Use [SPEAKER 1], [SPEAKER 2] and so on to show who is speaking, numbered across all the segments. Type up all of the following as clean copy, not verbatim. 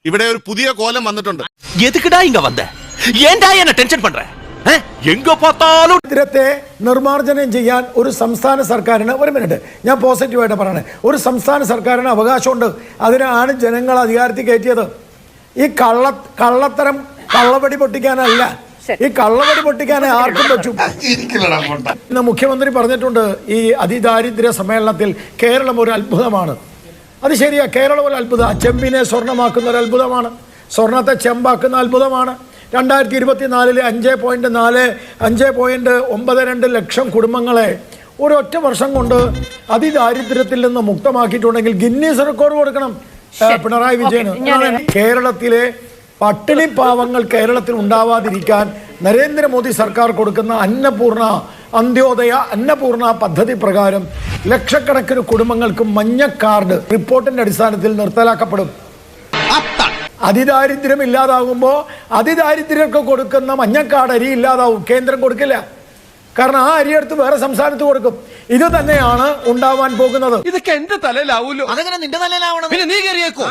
[SPEAKER 1] ഇവിടെ ഒരു പുതിയ കോലം വന്നിട്ടുണ്ട്.
[SPEAKER 2] എതുക്കിടാ ഇങ്ങ വന്നേ? ഏണ്ടാ എന്നെ ടെൻഷൻ പண்ற? എങ്കോ பார்த்தாலும்
[SPEAKER 3] ദാരിദ്ര്യത്തെ നിർമ്മാർജ്ജനം ചെയ്യാൻ ഒരു സംസ്ഥാന സർക്കാരിന്, ഒരു മിനിറ്റ് ഞാൻ പോസിറ്റീവായിട്ട് പറയണേ, ഒരു സംസ്ഥാന സർക്കാരിന് അവകാശമുണ്ട്. അതിനാണ് ജനങ്ങൾ അധികാരത്തിൽ കയറ്റിയത്. ഈ കള്ളത്തരം കള്ളവടി പൊട്ടിക്കാനല്ല, ഈ കള്ളവടി പൊട്ടിക്കാൻ ആർക്കും പറ്റും. ഇന്ന് മുഖ്യമന്ത്രി പറഞ്ഞിട്ടുണ്ട് ഈ അതിദാരിദ്ര്യ സമ്മേളനത്തിൽ കേരളം ഒരു അത്ഭുതമാണ്. അത് ശരിയാ, കേരളം ഒരു അത്ഭുതം. ചെമ്പിനെ സ്വർണ്ണമാക്കുന്ന ഒരു അത്ഭുതമാണ്, സ്വർണത്തെ ചെമ്പാക്കുന്ന അത്ഭുതമാണ്. 2024 5.92 ലക്ഷം കുടുംബങ്ങളെ ഒരൊറ്റ വർഷം കൊണ്ട് അതിദാരിദ്ര്യത്തിൽ നിന്ന് മുക്തമാക്കിയിട്ടുണ്ടെങ്കിൽ ഗിന്നീസ് റെക്കോർഡ് കൊടുക്കണം പിണറായി വിജയന്. കേരളത്തിലെ പട്ടിണി പാവങ്ങൾ കേരളത്തിൽ ഉണ്ടാവാതിരിക്കാൻ നരേന്ദ്രമോദി സർക്കാർ കൊടുക്കുന്ന അന്നപൂർണ പദ്ധതി പ്രകാരം ലക്ഷക്കണക്കിന് കുടുംബങ്ങൾക്ക് മഞ്ഞ കാർഡ് റിപ്പോർട്ടിന്റെ അടിസ്ഥാനത്തിൽ നിർത്തലാക്കപ്പെടും. അതിദാരിദ്ര്യം ഇല്ലാതാകുമ്പോൾ അതിദാരിദ്ര്യർക്ക് കൊടുക്കുന്ന മഞ്ഞക്കാട് അരി ഇല്ലാതാവും. കേന്ദ്രം കൊടുക്കില്ല, കാരണം ആ അരി എടുത്ത് വേറെ സംസ്ഥാനത്ത് കൊടുക്കും. ഇത് തന്നെയാണ് ഉണ്ടാവാൻ പോകുന്നത്.
[SPEAKER 4] ഇതൊക്കെ എന്റെ തലയിലാവൂലോ?
[SPEAKER 2] അതെങ്ങനെ നിന്റെ തലയിലാവണം? പിന്നെ നീ കയറിയേക്കോ?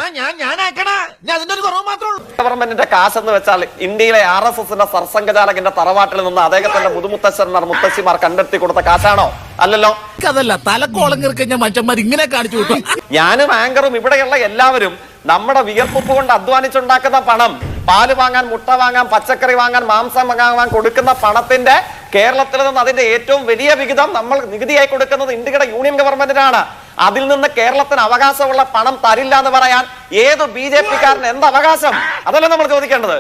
[SPEAKER 2] അതിന്റെ ഒരു കുറവ് മാത്രമേ.
[SPEAKER 5] ഗവൺമെന്റിന്റെ കാശെന്ന് വെച്ചാൽ ഇന്ത്യയിലെ RSSന്റെ സർസംഘചാലകന്റെ തറവാട്ടിൽ നിന്ന് അദ്ദേഹത്തിന്റെ മുതുമുത്തശ്ശന്മാർ മുത്തശ്ശിമാർ കണ്ടെത്തി കൊടുത്ത കാശാണോ? അല്ലല്ലോ.
[SPEAKER 2] അതല്ല, തലക്കോളം കിറക്കഞ്ഞ മനുഷ്യന്മാർ ഇങ്ങനെ കാണിച്ചു കൊടുക്കും.
[SPEAKER 5] ഞാനും ആങ്കറും ഇവിടെയുള്ള എല്ലാവരും നമ്മുടെ വിയർപ്പ് കൊണ്ട് അധ്വാനിച്ചുണ്ടാക്കുന്ന പണം, പാല് വാങ്ങാൻ, മുട്ട വാങ്ങാൻ, പച്ചക്കറി വാങ്ങാൻ, മാംസം വാങ്ങാൻ കൊടുക്കുന്ന പണത്തിന്റെ കേരളത്തിൽ നിന്ന് അതിന്റെ ഏറ്റവും വലിയ വിഹിതം നമ്മൾ നികുതിയായി കൊടുക്കുന്നത് ഇന്ത്യയുടെ യൂണിയൻ ഗവൺമെന്റിനാണ്. അതിൽ നിന്ന് കേരളത്തിന് അവകാശമുള്ള പണം തരില്ല എന്ന് പറയാൻ ഏത് BJP-കാരന് എന്ത് അവകാശം? അതല്ല നമ്മൾ ചോദിക്കേണ്ടത്.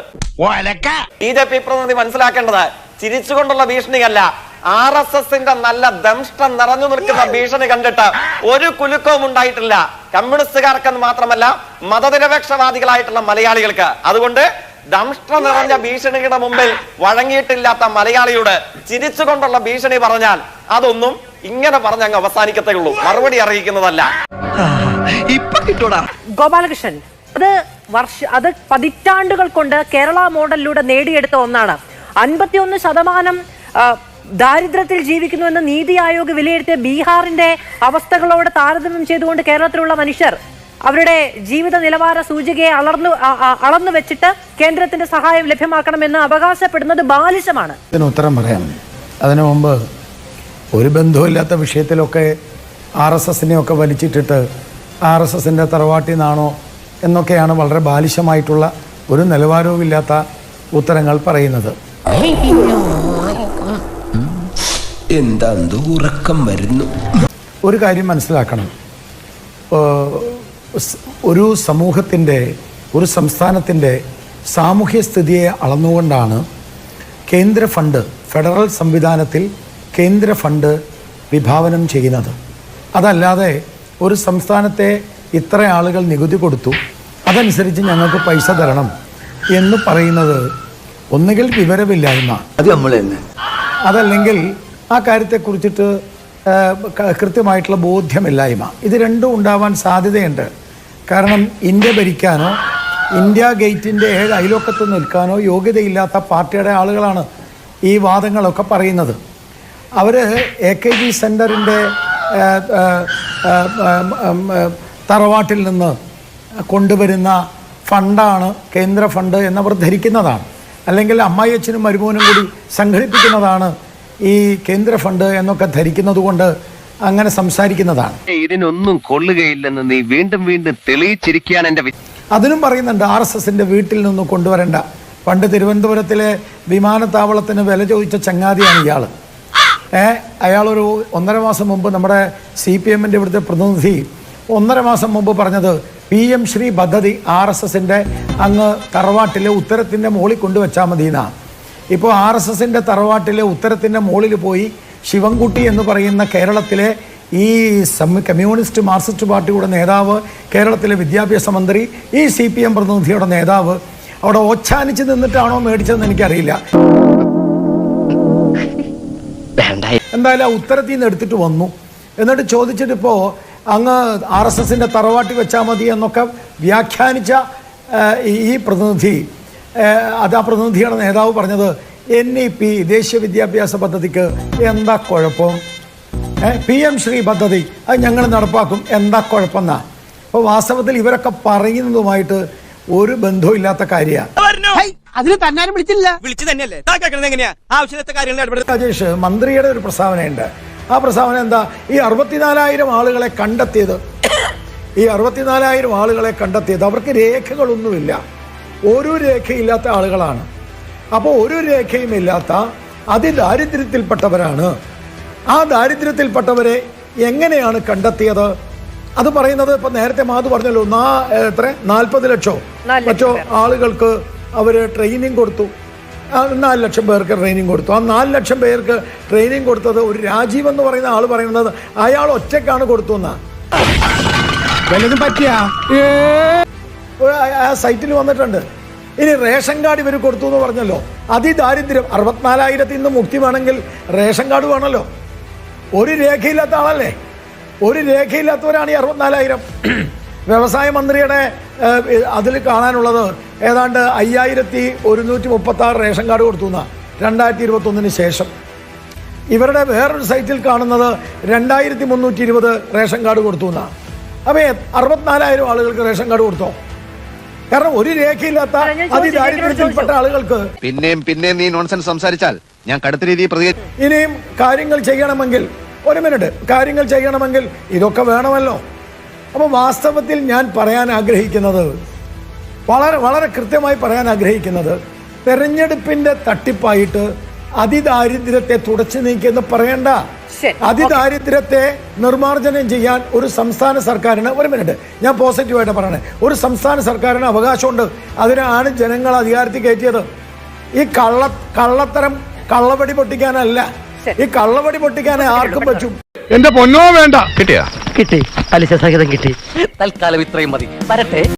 [SPEAKER 5] BJP പ്രതിനിധി മനസ്സിലാക്കേണ്ടത് ചിരിച്ചുകൊണ്ടുള്ള ഭീഷണിയല്ല, RSSന്റെ നല്ല ദംഷ്ടം നിറഞ്ഞു നിൽക്കുന്ന ഭീഷണി കണ്ടിട്ട് ഒരു കുലുക്കവും ഉണ്ടായിട്ടില്ല കമ്മ്യൂണിസ്റ്റുകാർക്കെന്ന് മാത്രമല്ല മതനിരപേക്ഷവാദികളായിട്ടുള്ള മലയാളികൾക്ക്. അതുകൊണ്ട് ദംഷ്ട നിറഞ്ഞ ഭീഷണിയുടെ മുമ്പിൽ വഴങ്ങിയിട്ടില്ലാത്ത മലയാളിയോട് ചിരിച്ചുകൊണ്ടുള്ള ഭീഷണി പറഞ്ഞാൽ അതൊന്നും ഇങ്ങനെ പറഞ്ഞ് അങ്ങ് അവസാനിക്കത്തേ ഉള്ളൂ, മറുപടി അറിയിക്കുന്നതല്ല.
[SPEAKER 6] ഗോപാലകൃഷ്ണൻ, അത് പതിറ്റാണ്ടുകൾ കൊണ്ട് കേരള മോഡലിലൂടെ നേടിയെടുത്ത ഒന്നാണ്. 51% ദാരിദ്ര്യത്തിൽ ജീവിക്കുന്നുവെന്ന് നീതി ആയോഗ് വിലയിരുത്തിയ ബീഹാറിന്റെ അവസ്ഥകളോട് താരതമ്യം ചെയ്തുകൊണ്ട് കേരളത്തിലുള്ള മനുഷ്യർ അവരുടെ ജീവിത നിലവാര സൂചികയെ അളന്നു വെച്ചിട്ട് കേന്ദ്രത്തിന്റെ സഹായം ലഭ്യമാക്കണമെന്ന് അവകാശപ്പെടുന്നത് ബാലിശമാണ്.
[SPEAKER 3] ഇതിന് ഉത്തരം പറയാം. അതിനു മുമ്പ് ഒരു ബന്ധവുമില്ലാത്ത വിഷയത്തിലൊക്കെ RSSനെയൊക്കെ വലിച്ചിട്ടിട്ട് RSSന്റെ തറവാട്ടിൽ നിന്നാണോ എന്നൊക്കെയാണ് വളരെ ബാലിശമായിട്ടുള്ള ഒരു നിലവാരവുമില്ലാത്ത ഉത്തരങ്ങൾ പറയുന്നത്.
[SPEAKER 4] എന്താ ഉറക്കം വരുന്നു?
[SPEAKER 3] ഒരു കാര്യം മനസ്സിലാക്കണം, ഒരു സമൂഹത്തിൻ്റെ, ഒരു സംസ്ഥാനത്തിൻ്റെ സാമൂഹ്യ സ്ഥിതിയെ അളന്നുകൊണ്ടാണ് കേന്ദ്ര ഫണ്ട്, ഫെഡറൽ സംവിധാനത്തിൽ കേന്ദ്ര ഫണ്ട് വിഭാവനം ചെയ്യുന്നത്. അതല്ലാതെ ഒരു സംസ്ഥാനത്തെ ഇത്ര ആളുകൾ നികുതി കൊടുത്തു, അതനുസരിച്ച് ഞങ്ങൾക്ക് പൈസ തരണം എന്ന് പറയുന്നത് ഒന്നുകിൽ വിവരമില്ലായ്മ, അതല്ലെങ്കിൽ ആ കാര്യത്തെക്കുറിച്ചിട്ട് കൃത്യമായിട്ടുള്ള ബോധ്യമില്ലായ്മ. ഇത് രണ്ടും ഉണ്ടാവാൻ സാധ്യതയുണ്ട്. കാരണം ഇന്ത്യ ഭരിക്കാനോ ഇന്ത്യ ഗേറ്റിൻ്റെ 7 അയലോക്കത്ത് നിൽക്കാനോ യോഗ്യതയില്ലാത്ത പാർട്ടിയുടെ ആളുകളാണ് ഈ വാദങ്ങളൊക്കെ പറയുന്നത്. അവർ AKG സെൻറ്ററിൻ്റെ തറവാട്ടിൽ നിന്ന് കൊണ്ടുവരുന്ന ഫണ്ടാണ് കേന്ദ്ര ഫണ്ട് എന്നവർ ധരിക്കുന്നതാണ്. അല്ലെങ്കിൽ അമ്മായിയച്ഛനും മരുമോനും കൂടി സംഘടിപ്പിക്കുന്നതാണ് ഈ കേന്ദ്ര ഫണ്ട് എന്നൊക്കെ ധരിക്കുന്നത് കൊണ്ട് അങ്ങനെ സംസാരിക്കുന്നതാണ്.
[SPEAKER 4] ഇതിനൊന്നും കൊള്ളുകയില്ലെന്ന് നീ വീണ്ടും വീണ്ടും തെളിയിച്ചിരിക്കുകയാണ് എന്റെ.
[SPEAKER 3] അതിനും പറയുന്നുണ്ട് RSSന്റെ വീട്ടിൽ നിന്ന് കൊണ്ടുവരേണ്ട. പണ്ട് തിരുവനന്തപുരത്തിലെ വിമാനത്താവളത്തിന് വില ചോദിച്ച ചങ്ങാതിയാണ് ഇയാൾ. അയാളൊരു 1.5 മാസം മുമ്പ് നമ്മുടെ CPMന്റെ ഇവിടുത്തെ പ്രതിനിധി 1.5 മാസം മുമ്പ് പറഞ്ഞത് PM ശ്രീ പദ്ധതി RSSന്റെ അങ്ങ് തറവാട്ടിലെ ഉത്തരത്തിൻ്റെ മുകളിൽ കൊണ്ടുവച്ചാൽ മതി എന്നാണ്. ഇപ്പോൾ RSSന്റെ തറവാട്ടിലെ ഉത്തരത്തിൻ്റെ മുകളിൽ പോയി ശിവൻകുട്ടി എന്ന് പറയുന്ന കേരളത്തിലെ ഈ കമ്മ്യൂണിസ്റ്റ് മാർക്സിസ്റ്റ് പാർട്ടിയുടെ നേതാവ്, കേരളത്തിലെ വിദ്യാഭ്യാസ മന്ത്രി, ഈ CPM പ്രതിനിധിയുടെ നേതാവ് അവിടെ ഓച്ഛാനിച്ച് നിന്നിട്ടാണോ മേടിച്ചതെന്ന് എനിക്കറിയില്ല. എന്തായാലും ആ ഉത്തരത്തിൽ നിന്ന് എടുത്തിട്ട് വന്നു. എന്നിട്ട് ചോദിച്ചിട്ടിപ്പോൾ അങ്ങ് RSSന്റെ തറവാട്ടി വെച്ചാൽ മതി എന്നൊക്കെ വ്യാഖ്യാനിച്ച ഈ പ്രതിനിധി, ആ പ്രതിനിധിയുടെ നേതാവ് പറഞ്ഞത് NEP ദേശീയ വിദ്യാഭ്യാസ പദ്ധതിക്ക് എന്താ കുഴപ്പം, PM ശ്രീ പദ്ധതി അത് ഞങ്ങൾ നടപ്പാക്കും, എന്താ കുഴപ്പമെന്നാ. അപ്പോൾ വാസ്തവത്തിൽ ഇവരൊക്കെ പറയുന്നതുമായിട്ട് ഒരു ബന്ധവും ഇല്ലാത്ത കാര്യമാണ്.
[SPEAKER 1] അതിന് തന്നാരും വിളിച്ചില്ല.
[SPEAKER 7] വിളിച്ചു തന്നെയല്ലേ എങ്ങനെയാ ആവശ്യത്തെ കാര്യങ്ങൾ
[SPEAKER 3] രാജേഷ്, മന്ത്രിയുടെ ഒരു പ്രസ്താവനയുണ്ട്. ആ പ്രസ്താവന എന്താ? ഈ 64,000 ആളുകളെ കണ്ടെത്തിയത്, അവർക്ക് രേഖകളൊന്നുമില്ല, ഒരു രേഖയില്ലാത്ത ആളുകളാണ്. അപ്പോൾ ഒരു രേഖയും ഇല്ലാത്ത അതിദാരിദ്ര്യത്തിൽപ്പെട്ടവരാണ്. ആ ദാരിദ്ര്യത്തിൽപ്പെട്ടവരെ എങ്ങനെയാണ് കണ്ടെത്തിയത്? അത് പറയുന്നത് ഇപ്പൊ നേരത്തെ മാധു പറഞ്ഞല്ലോ, 40 ലക്ഷോ മറ്റോ ആളുകൾക്ക് അവര് ട്രെയിനിങ് കൊടുത്തു. 4 ലക്ഷം പേർക്ക് ട്രെയിനിങ് കൊടുത്തു. ആ 4 ലക്ഷം പേർക്ക് ട്രെയിനിങ് കൊടുത്തത് ഒരു രാജീവ് എന്ന് പറയുന്ന ആൾ പറയുന്നത് അയാൾ ഒറ്റക്കാണ് കൊടുത്തു എന്നാ.
[SPEAKER 1] വല്ലതും പറ്റിയ
[SPEAKER 3] ആ സൈറ്റിൽ വന്നിട്ടുണ്ട്. ഇനി റേഷൻ കാർഡ് ഇവർ കൊടുത്തു എന്ന് പറഞ്ഞല്ലോ. അതിദാരിദ്ര്യം 64,000 നിന്ന് മുക്തി വേണമെങ്കിൽ റേഷൻ കാർഡ് വേണമല്ലോ. ഒരു രേഖയില്ലാത്ത ആളല്ലേ, ഒരു രേഖയില്ലാത്തവരാണ് ഈ 64,000. വ്യവസായ മന്ത്രിയുടെ അതിൽ കാണാനുള്ളത് ഏതാണ്ട് 5,136 റേഷൻ കാർഡ് കൊടുത്തു എന്നാ 2021 ശേഷം. ഇവരുടെ വേറൊരു സൈറ്റിൽ കാണുന്നത് 2,320 റേഷൻ കാർഡ് കൊടുത്തു എന്നാ. അപ്പൊ 64,000 ആളുകൾക്ക് റേഷൻ കാർഡ് കൊടുത്തോ? കാരണം ഒരു രേഖയില്ലാത്ത അതിദാരിദ്ര്യത്തിൽപ്പെട്ട ആളുകൾക്ക്
[SPEAKER 4] പിന്നെയും നീ നോൺസെൻസ് സംസാരിച്ചാൽ ഞാൻ കടുത്ത രീതിയിൽ പ്രതികരിക്കും.
[SPEAKER 3] ഇനിയും കാര്യങ്ങൾ ചെയ്യണമെങ്കിൽ, ഒരു മിനിറ്റ്, കാര്യങ്ങൾ ചെയ്യണമെങ്കിൽ ഇതൊക്കെ വേണമല്ലോ. അപ്പോൾ വാസ്തവത്തിൽ ഞാൻ പറയാൻ ആഗ്രഹിക്കുന്നത്, വളരെ വളരെ കൃത്യമായി പറയാൻ ആഗ്രഹിക്കുന്നത്, തെരഞ്ഞെടുപ്പിന്റെ തട്ടിപ്പായിട്ട് അതിദാരിദ്ര്യത്തെ തുടച്ചു നീക്കിയെന്ന് പറയണ്ട. അതിദാരിദ്ര്യത്തെ നിർമ്മാർജ്ജനം ചെയ്യാൻ ഒരു സംസ്ഥാന സർക്കാരിന്, ഒരു മിനിറ്റ് ഞാൻ പോസിറ്റീവായിട്ട് പറയണേ, ഒരു സംസ്ഥാന സർക്കാരിന് അവകാശമുണ്ട്. അതിനാണ് ജനങ്ങൾ അധികാരത്തിൽ കയറ്റിയത്. ഈ കള്ളത്തരം കള്ളവടി പൊട്ടിക്കാനല്ല, ഈ കള്ളവടി പൊട്ടിക്കാനേ ആർക്കും പറ്റും.
[SPEAKER 1] എന്റെ പൊന്നോ വേണ്ട.
[SPEAKER 7] കിട്ടി പലിശ സഹിതം കിട്ടി. തൽക്കാലം ഇത്രയും മതി. വരട്ടെ.